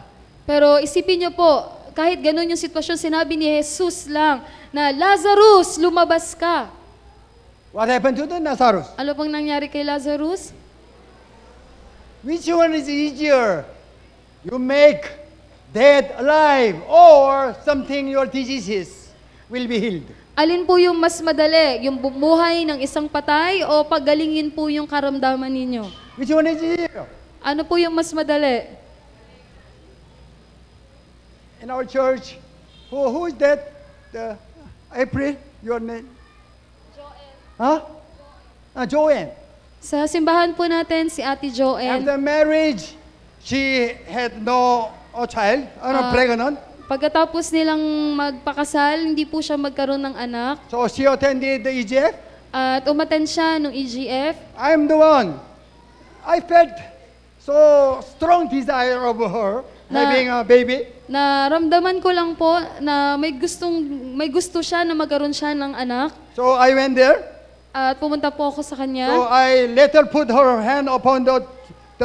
Pero isipin niyo po, kahit ganun yung sitwasyon, sinabi ni Jesus lang na, Lazarus, lumabas ka. What happened to the Lazarus? Ano pang nangyari kay Lazarus? Which one is easier? You make dead alive or something your diseases will be healed. Alin po yung mas madali? Yung bumuhay ng isang patay o pagalingin po yung karamdaman ninyo? Which one is easier? Ano po yung mas madali? In our church, who is that? April, your name? Joanne. Huh? Joanne. Sa simbahan po natin, si Ate Joanne. After marriage, she had no child, pregnant. Pagkatapos nilang magpakasal, hindi po siya magkaroon ng anak. So she attended the EGF. At umattend siya ng EGF. I'm the one. I felt so strong desire of her having a baby. Naramdaman ko lang po na may gusto siya na magkaroon siya ng anak. So I went there. At pumunta po ako sa kanya. So I let her put her hand upon the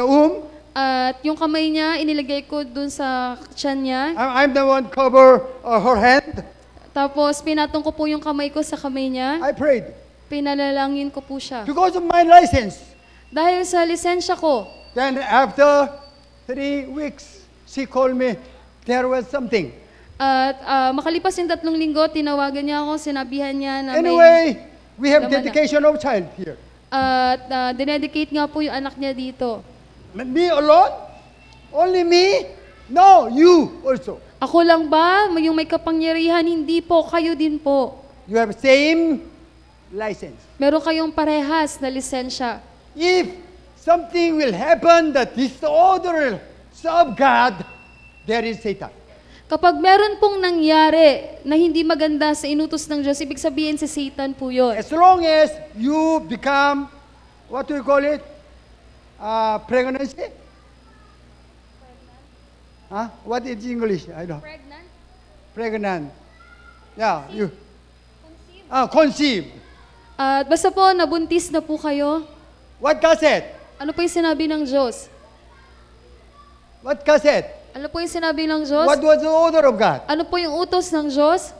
womb. At yung kamay niya, inilagay ko dun sa tiyan niya. I'm the one cover her hand. Tapos pinatong ko po yung kamay ko sa kamay niya. I prayed. Pinanalangin ko po siya. Because of my license. Dahil sa lisensya ko. Then after 3 weeks, she called me, there was something. At makalipas yung 3 linggo, tinawagan niya ako, sinabihan niya na anyway, we have dedication of child here. At dinedicate nga po yung anak niya dito. Me alone? Only me? No, you also. Ako lang ba? Yung may kapangyarihan? Hindi po, kayo din po. You have same license. Meron kayong parehas na lisensya. If something will happen that disorder of God, there is Satan. Kapag meron pong nangyari na hindi maganda sa inutos ng Diyos, ibig sabihin si Satan po yun. As long as you become, what do you call it? Pregnancy? Huh? What is English? I don't know. Pregnant? Pregnant. Yeah, you. Conceive. At basta po, nabuntis na po kayo. What God said? Ano po yung sinabi ng Diyos? What God said? Ano po yung sinabi ng Diyos? What was the order of God? Ano po yung utos ng Diyos?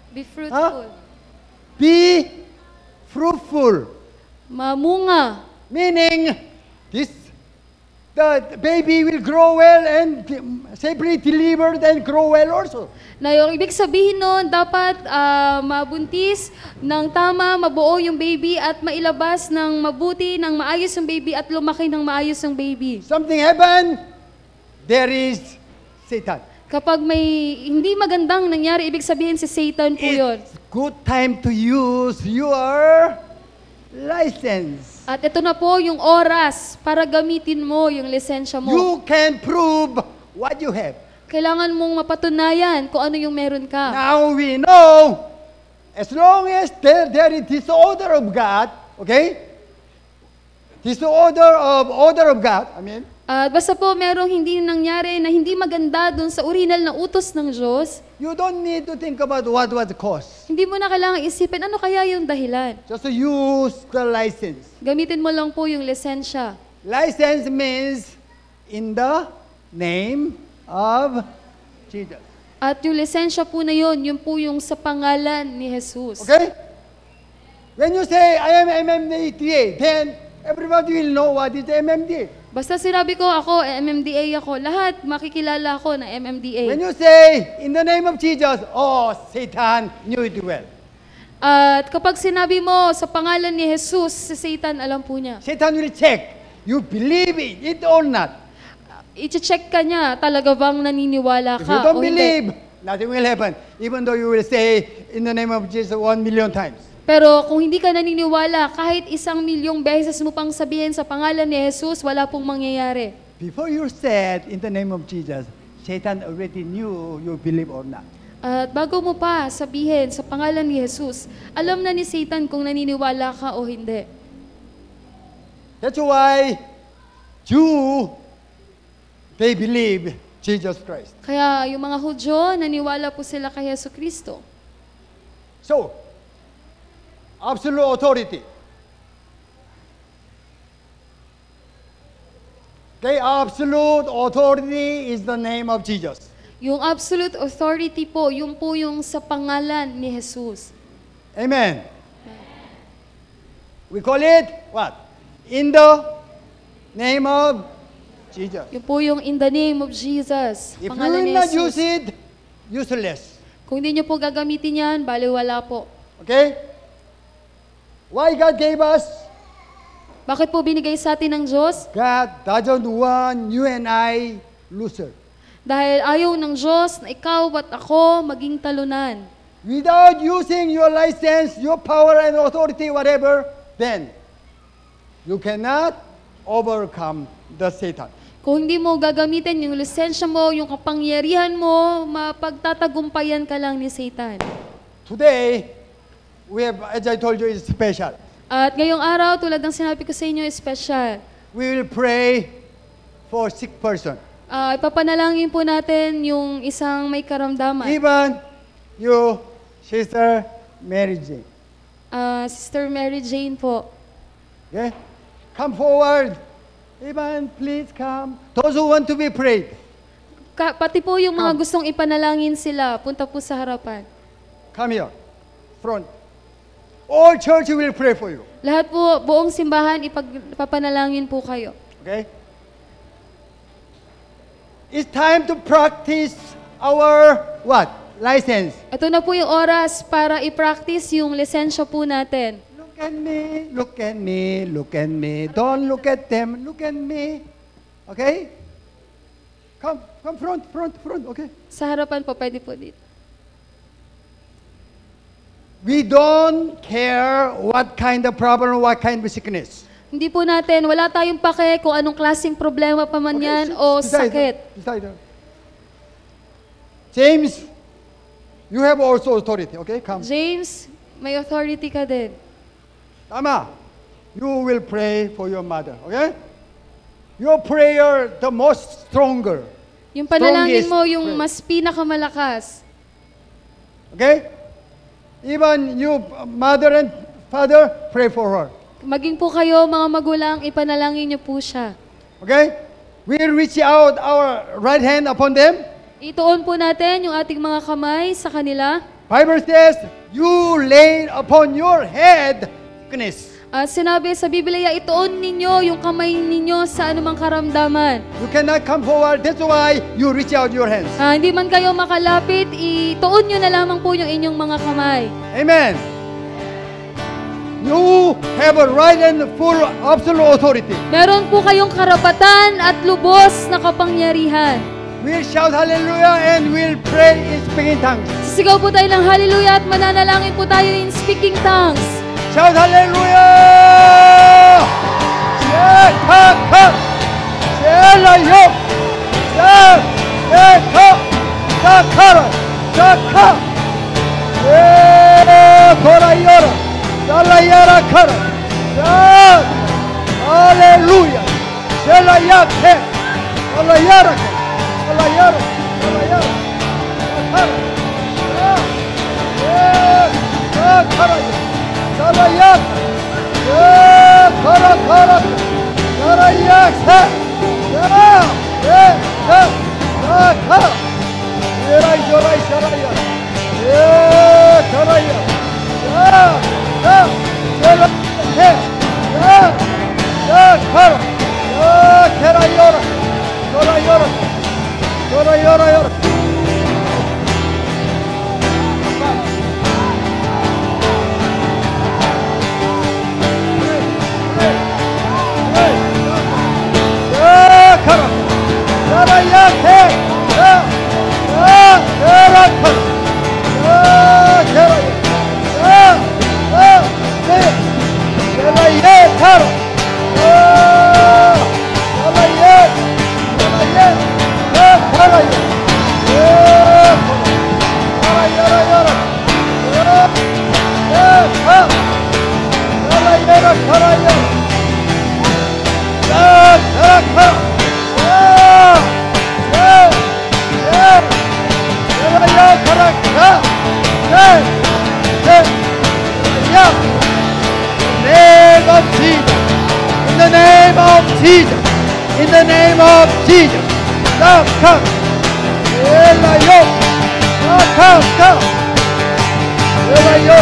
Be fruitful. Be fruitful. Mamunga. Meaning, the baby will grow well and safely delivered and grow well also. Na yung ibig sabihin nun, dapat mabuntis ng tama, mabuo yung baby at mailabas ng mabuti, ng maayos yung baby at lumaki ng maayos yung baby. Something happened, there is Satan. Kapag may hindi magandang nangyari, ibig sabihin si Satan po yun. It's good time to use your license. At ito na po yung oras para gamitin mo yung lisensya mo. You can prove what you have. Kailangan mong mapatunayan kung ano yung meron ka. Now we know, as long as there is disorder of God, okay? Order of God, I mean. Basta po merong hindi nangyari na hindi maganda dun sa original na utos ng Diyos. You don't need to think about what was the cause. Hindi mo na kailangan isipin ano kaya yung dahilan. Just use the license. Gamitin mo lang po yung lisensya. License means in the name of Jesus. At yung lisensya po na yun po yung sa pangalan ni Jesus. Okay? When you say, I am MMDA, then everybody will know what is MMDA. Basta sinabi ko ako, MMDA ako, lahat makikilala ako na MMDA. When you say, in the name of Jesus, oh, Satan knew it well. At kapag sinabi mo sa pangalan ni Jesus, si Satan, alam po niya. Satan will check, you believe it or not. I-check ka niya, talaga bang naniniwala If you ka don't o believe, hindi. nothing will happen. Even though you will say, in the name of Jesus 1 million times. Pero kung hindi ka naniniwala, kahit 1,000,000 beses mo pang sabihin sa pangalan ni Jesus, wala pong mangyayari. Before you said, in the name of Jesus, Satan already knew you believe or not. At bago mo pa sabihin sa pangalan ni Jesus, alam na ni Satan kung naniniwala ka o hindi. That's why Jew, they believe Jesus Christ. Kaya yung mga Hudyo, naniwala po sila kay Yesu Kristo. So, absolute authority. Okay, absolute authority is the name of Jesus. Yung absolute authority po, yung po yung sa pangalan ni Jesus. Amen. We call it what? In the name of Jesus. Yung po yung in the name of Jesus. If you Pangalan ni will not Jesus. use it, useless. Kung hindi nyo po gagamitin yan, baliwala po. Okay? Why God gave us? Bakit po binigay sa atin ng Diyos? God doesn't want you and I loser. Dahil ayaw ng Diyos na ikaw at ako maging talunan. Without using your license, your power and authority, whatever, then you cannot overcome the Satan. Kung hindi mo gagamitin yung lisensya mo, yung kapangyarihan mo, mapagtatagumpayan ka lang ni Satan. Today, we have, as I told you, it's special. At ngayong araw, tulad ng sinabi ko sa inyo, special. We will pray for sick person. Ipapanalangin po natin yung isang may karamdaman. Even you, Sister Mary Jane. Sister Mary Jane po. Okay? Come forward. Even, please come. Those who want to be prayed. Pati po yung mga gustong ipanalangin sila, punta po sa harapan. Come here. Front. All church will pray for you. Lahat po, buong simbahan, ipapanalangin po kayo. Okay? It's time to practice our what? License. Ito na po yung oras para i-practice yung lisensya po natin. Look at me, look at me, look at me. Don't look at them, look at me. Okay? Come front, okay? Sa harapan po, pwede po dito. We don't care what kind of problem, what kind of sickness. Hindi po natin, wala tayong pake kung anong klaseng problema pa man yan o sakit. James, you have also authority, okay? Come. James, may authority ka din. Tama. You will pray for your mother, okay? Your prayer the most stronger. Yung panalangin mo, yung prayer. mas pinakamalakas. Okay? Even you, mother and father, pray for her. Maging po kayo, mga magulang, ipanalangin niyo po siya. Okay? We'll reach out our right hand upon them. Ituon po natin yung ating mga kamay sa kanila. Bible says, you lay upon your head sickness. Sinabi sa Biblia, ituon ninyo yung kamay ninyo sa anumang karamdaman. You cannot come forward. That's why you reach out your hands. Hindi man kayo makalapit, ituon nyo na lamang po yung inyong mga kamay. Amen. You have a right and full absolute authority. Meron po kayong karapatan at lubos na kapangyarihan. We'll shout hallelujah and we'll pray in speaking tongues. Sisigaw po tayo ng hallelujah at mananalangin po tayo in speaking tongues. Shout hallelujah! Shekaka! Shelayo! Shekaka! Shakara! Shaka! Shekorayora! Shalayara kara! Shak! Hallelujah! Shelayake! Shalayara! Shalayara! Shalayara! Shakara! Shakara! Shalayak! Kara kara! Shalayak! Shaka! Yeray yoray shalayak! Karaya! Shalayak! Kara! Kerayora! Shorayora! Shorayora yora! In the name of Jesus, now come. Elayo, come. Elayo,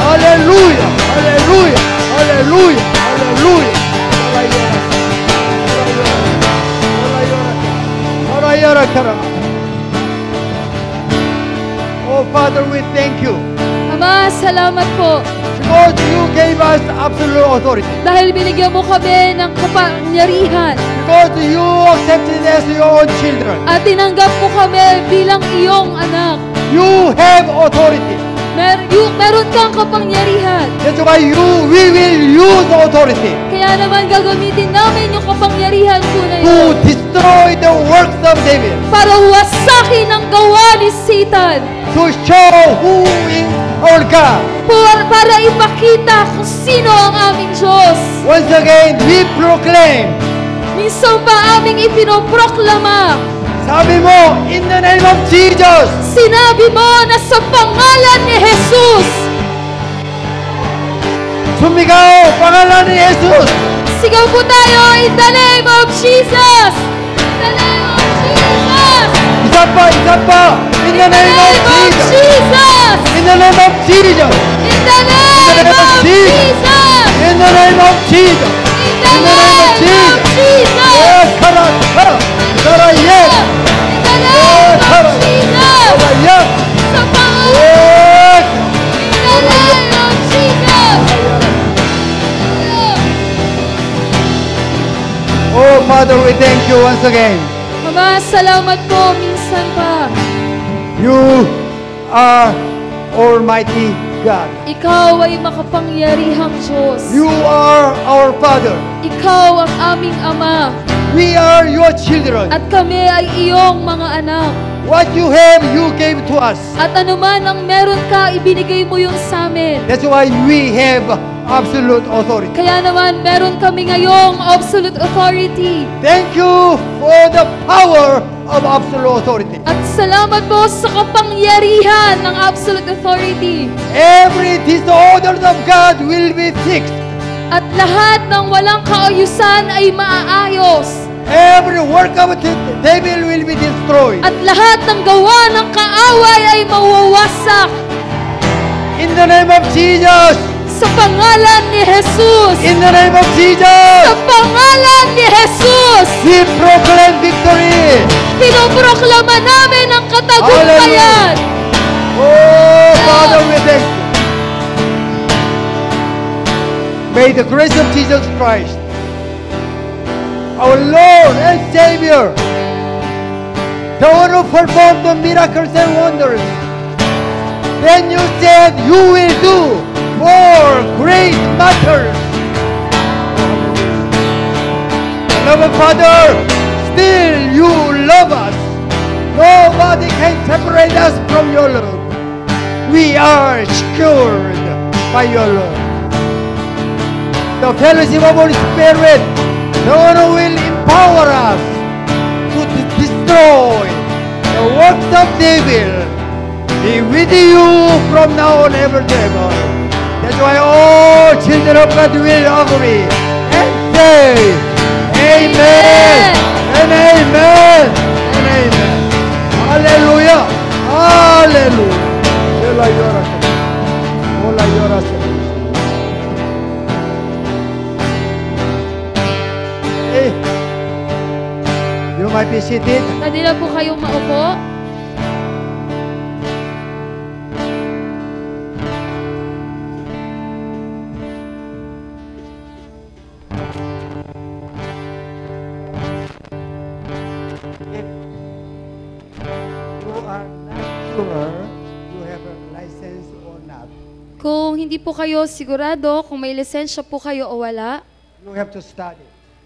Hallelujah, hallelujah, hallelujah, hallelujah. Oh Father, we thank you. Ama, salamat po. Because you gave us absolute authority. Dahil binigyan mo kami ng kapangyarihan. Because you accepted us your own children. At tinanggap mo kami bilang iyong anak. You have authority. Meron kang kapangyarihan. That's why we will use authority. Kaya naman gagamitin namin yung kapangyarihan ko na to yun. destroy the works of devil. Para wasakin ang gawa ni Satan. To show who is our God. para ipakita kung sino ang aming Diyos. Once again, we proclaim. Minsan pa aming ipinoproklama. Sabi mo, in the name of Jesus. Sinabi mo na sa pangalan ni Jesus. Sumigaw, pangalan ni Jesus. Sigaw po tayo, in the name of Jesus. In the name of Jesus. Isa pa. In the name of Jesus. In the name of Jesus. In the name of Jesus. In the name of Jesus. In the name of Jesus. Yes, kara. Yes. In the name of Jesus. Yes. Sa pangalan. Yes. In the name of Jesus. Oh, Father, we thank you once again. Ama, salamat po minsan pa. You are Almighty God. Ikaw ay makapangyarihang Diyos. You are our Father. Ikaw ang aming Ama. We are your children. At kami ay iyong mga anak. What you have, you gave to us. At anuman ang meron ka, ibinigay mo yun sa amin. That's why we have absolute authority. Kaya naman, meron kami ngayong absolute authority. Thank you for the power of absolute authority. At salamat po sa kapangyarihan ng absolute authority. Every disorder of God will be fixed. At lahat ng walang kaayusan ay maaayos. Every work of the devil will be destroyed. At lahat ng gawa ng kaaway ay mawawasak. In the name of Jesus. Sa pangalan ni Jesus. In the name of Jesus. Sa pangalan ni Jesus. We proclaim victory. Pinoproklama namin ang katagumpayan. Oh, Father, we thank you. May the grace of Jesus Christ, our Lord and Savior, the one who performed the miracles and wonders, then you said you will do more great matters. Beloved Father, still you love us. Nobody can separate us from your love. We are secured by your love. The fellowship of Holy Spirit, the one who will empower us to destroy the works of devil, be with you from now on ever and ever. That's why all children of God will agree and say, Amen, and Amen, and Amen. Hallelujah, Hallelujah. Hey, you might be seated. Pwede na po kayong maupo. Kung hindi po kayo sigurado kung may lisensya po kayo o wala, you have to study.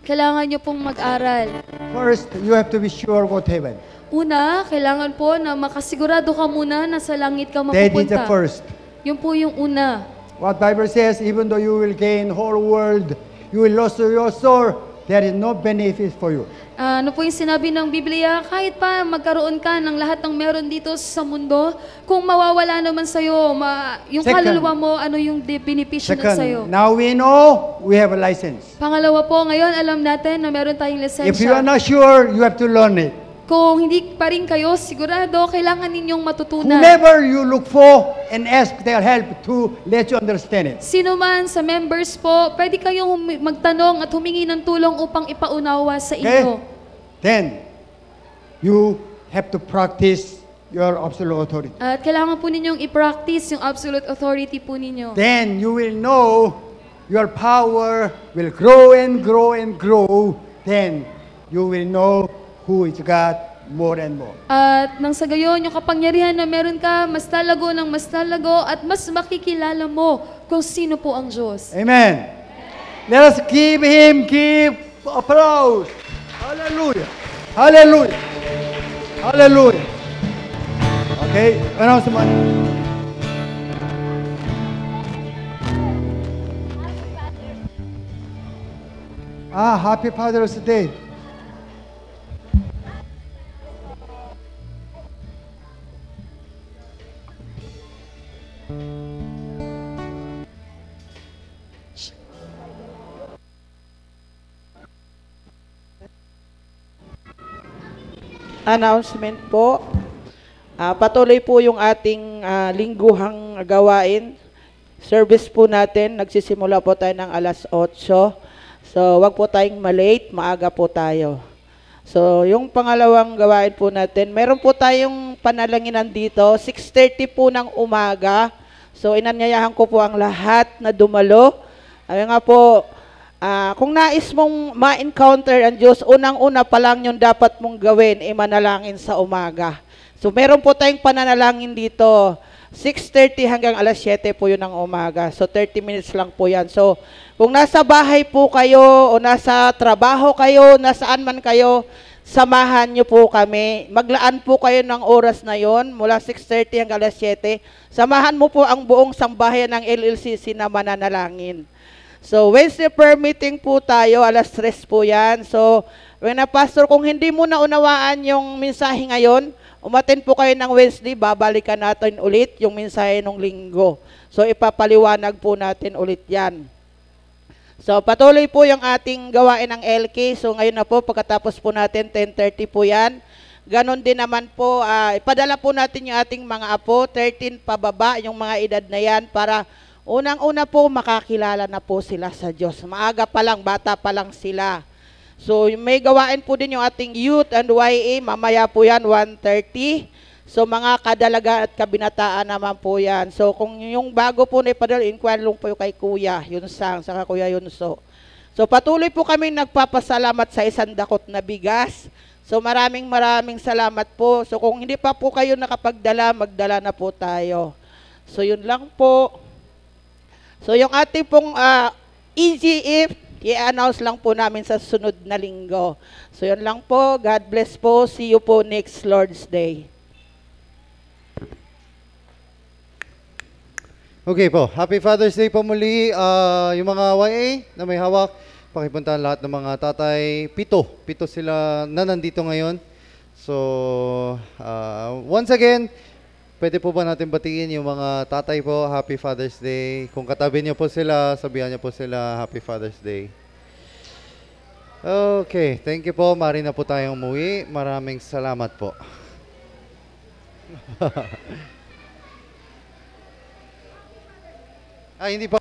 kailangan nyo pong mag-aral. First, you have to be sure about heaven. Una, kailangan po na makasigurado ka muna na sa langit ka That is the mapupunta. first. Yun po yung una. What Bible says, even though you will gain whole world, you will lose your soul, there is no benefit for you. Ano po yung sinabi ng Biblia? Kahit pa magkaroon ka ng lahat ng meron dito sa mundo, kung mawawala naman sa'yo, yung Second. kaluluwa mo, ano yung benepisyo na sa'yo? Second, now we know we have a license. Pangalawa po, ngayon alam natin na meron tayong If you are lisensya. not sure, you have to learn it. Kung hindi pa rin kayo sigurado, kailangan ninyong matutunan. Whomever you look for and ask their help to let you understand it. Sino man sa members po, pwede kayong magtanong at humingi ng tulong upang ipaunawa sa inyo. Then, you have to practice your absolute authority. At kailangan po ninyong i-practice yung absolute authority po ninyo. Then, you will know your power will grow and grow and grow. Then, you will know who is God more and more. At nang sa gayon, yung kapangyarihan na meron ka, mas lalago ng mas lalago at mas makikilala mo kung sino po ang Diyos. Amen. Let us give Him applause. Hallelujah. Hallelujah. Hallelujah. Okay, announcement. Happy Father's Day. Announcement po. Patuloy po yung ating lingguhang gawain. Service po natin, nagsisimula po tayo ng alas 8. So, wag po tayong malate, maaga po tayo. So, yung pangalawang gawain po natin, meron po tayong panalanginan dito, 6:30 po ng umaga. So, inanyayahan ko po ang lahat na dumalo. Ayun nga po, kung nais mong ma-encounter ang Diyos, unang-una pa lang yung dapat mong gawin, manalangin sa umaga. So, meron po tayong pananalangin dito. 6:30 hanggang alas 7 po yun ng umaga. So, 30 minutes lang po yan. So, kung nasa bahay po kayo o nasa trabaho kayo, nasaan man kayo, samahan nyo po kami. Maglaan po kayo ng oras na yon mula 6:30 hanggang alas 7. Samahan mo po ang buong sambahayan ng LLCC na mananalangin. So, Wednesday prayer meeting po tayo, alas 3 po yan. So, Pastor, kung hindi mo naunawaan yung mensahe ngayon, umattend po kayo ng Wednesday, babalikan natin ulit yung mensahe ng linggo. So, ipapaliwanag po natin ulit yan. So, patuloy po yung ating gawain ng LK. So, ngayon na po, pagkatapos po natin, 10:30 po yan. Ganon din naman po, ipadala po natin yung ating mga apo, 13 pababa, yung mga edad na yan, para unang-una po, makakilala na po sila sa Diyos. Maaga pa lang, bata pa lang sila. So, may gawain po din yung ating youth and YA, mamaya po yan, 1:30. So, mga kadalaga at kabinataan naman po yan. So, kung yung bago po na ipadala, inquire lang po kay Kuya Yunsang, saka Kuya Yunso. So, patuloy po kami nagpapasalamat sa 1 dakot na bigas. So, maraming salamat po. So, kung hindi pa po kayo nakapagdala, magdala na po tayo. So, yun lang po. So, yung ating pong EGF, i-announce lang po namin sa sunod na linggo. So, yun lang po. God bless po. See you po next Lord's Day. Okay po. Happy Father's Day po muli. Yung mga YA na may hawak, pakipuntahan lahat ng mga tatay. 7 sila na nandito ngayon. So, once again, pwede po ba natin batiin yung mga tatay po, Happy Father's Day. Kung katabi niyo po sila, sabihan niyo po sila, Happy Father's Day. Okay, thank you po. Mari na po tayong umuwi. Maraming salamat po. Hindi pa.